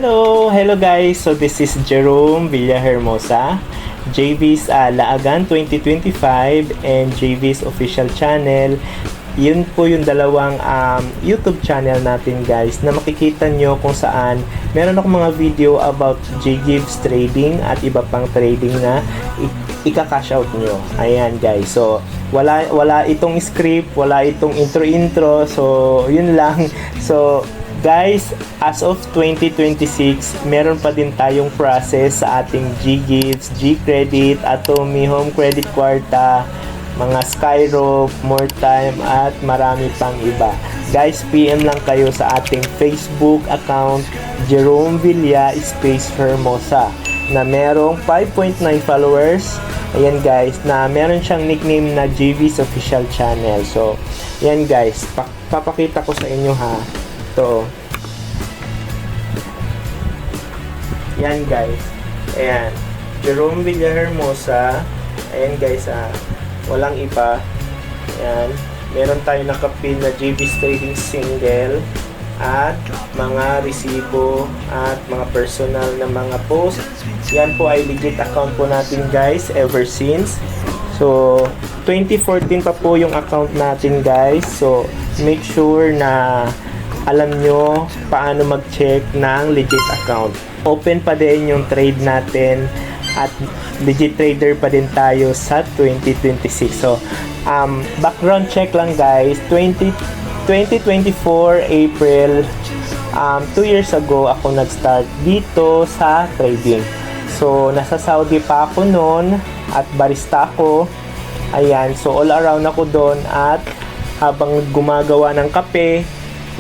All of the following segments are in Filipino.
Hello guys. So this is Jerome Villahermosa, JV's Laagan 2025 and JV's official channel. Yun po yung dalawang YouTube channel natin guys na makikita nyo kung saan meron akong mga video about JGives trading at iba pang trading na ika-cash out nyo. Ayan guys. So wala itong script, wala itong intro. So yun lang. So guys, as of 2026, meron pa din tayong process sa ating JGives, G-Credit, Atomy, Home Credit Kwarta, mga Skyrope, More Time, at marami pang iba. Guys, PM lang kayo sa ating Facebook account, Jerome Villa Space Hermosa, na merong 5.9 followers. Ayan guys, na meron siyang nickname na JV's Official Channel. So, ayan guys, papakita ko sa inyo ha. Ito. Yan guys. Ayan. Jerome Villahermosa. Ayan guys walang iba. Ayan. Meron tayo nakapin na JV's Trading Single. At mga resibo. At mga personal na mga post. Yan po ay legit account po natin guys. Ever since. So, 2014 pa po yung account natin guys. So, make sure na alam nyo paano mag-check ng legit account. Open pa din yung trade natin at legit trader pa din tayo sa 2026. So, background check lang guys. 2024 April, 2 years ago ako nag-start dito sa trading. So, nasa Saudi pa ako noon at barista ako. Ayan, so all around ako doon at habang gumagawa ng kape,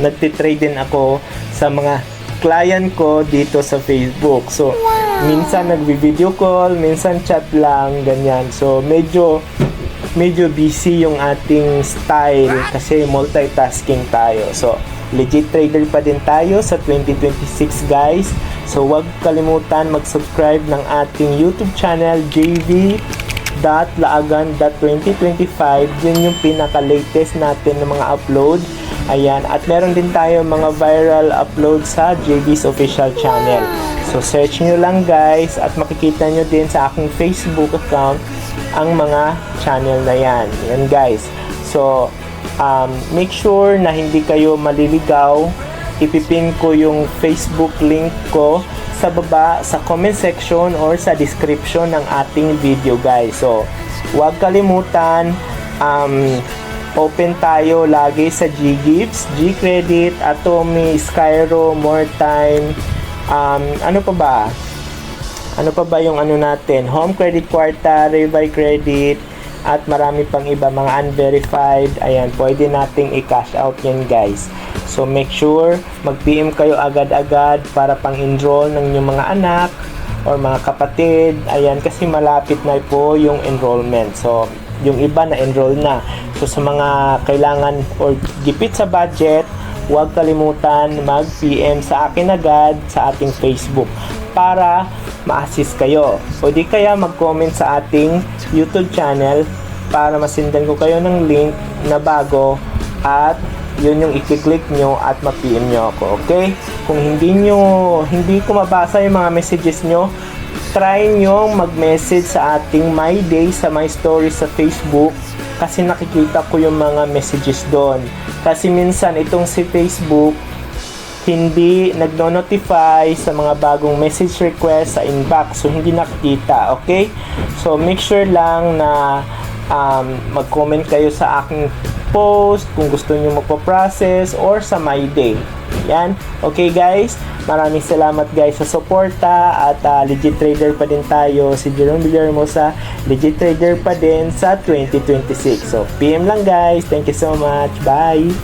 nagtitrade din ako sa mga client ko dito sa Facebook. So, minsan nagvi-video call, minsan chat lang, ganyan. So, medyo busy yung ating style kasi multitasking tayo. So, legit trader pa din tayo sa 2026 guys. So, huwag kalimutan mag-subscribe ng ating YouTube channel, jv.laagan.2025. Yun yung pinaka-latest natin ng mga upload. Ayan, at meron din tayo mga viral upload sa JV's official channel. So, search nyo lang guys at makikita nyo din sa aking Facebook account ang mga channel na yan. Yan guys. So, make sure na hindi kayo maliligaw. Ipipin ko yung Facebook link ko sa baba, sa comment section or sa description ng ating video guys. So, huwag kalimutan, open tayo lagi sa JGives, G-Credit, Atomy, Skyro, More Time, ano pa ba? Ano pa ba yung ano natin? Home Credit Kwarta, Rebuy Credit, at marami pang iba, mga unverified. Ayan, pwede nating i-cash out yan guys. So, make sure mag-PM kayo agad-agad para pang-enroll ng inyong mga anak or mga kapatid. Ayan, kasi malapit na po yung enrollment. So, yung iba na enroll na. So sa mga kailangan or gipit sa budget, huwag kalimutan mag-PM sa akin agad sa ating Facebook para ma-assist kayo. O di kaya mag-comment sa ating YouTube channel para masindan ko kayo ng link na bago at yun yung i-click nyo at ma-PM nyo ako. Okay? Kung hindi ko mabasa yung mga messages nyo, try nyo mag-message sa ating My Day, sa My Stories sa Facebook kasi nakikita ko yung mga messages doon. Kasi minsan itong si Facebook hindi nagno-notify sa mga bagong message request sa inbox. So, hindi nakikita. Okay? So, make sure lang na mag-comment kayo sa aking post kung gusto nyo magpa-process or sa My Day. Yan. Okay guys, maraming salamat guys sa suporta at legit trader pa din tayo. Si Jerome Villahermosa, legit trader pa din sa 2026. So, PM lang guys. Thank you so much. Bye!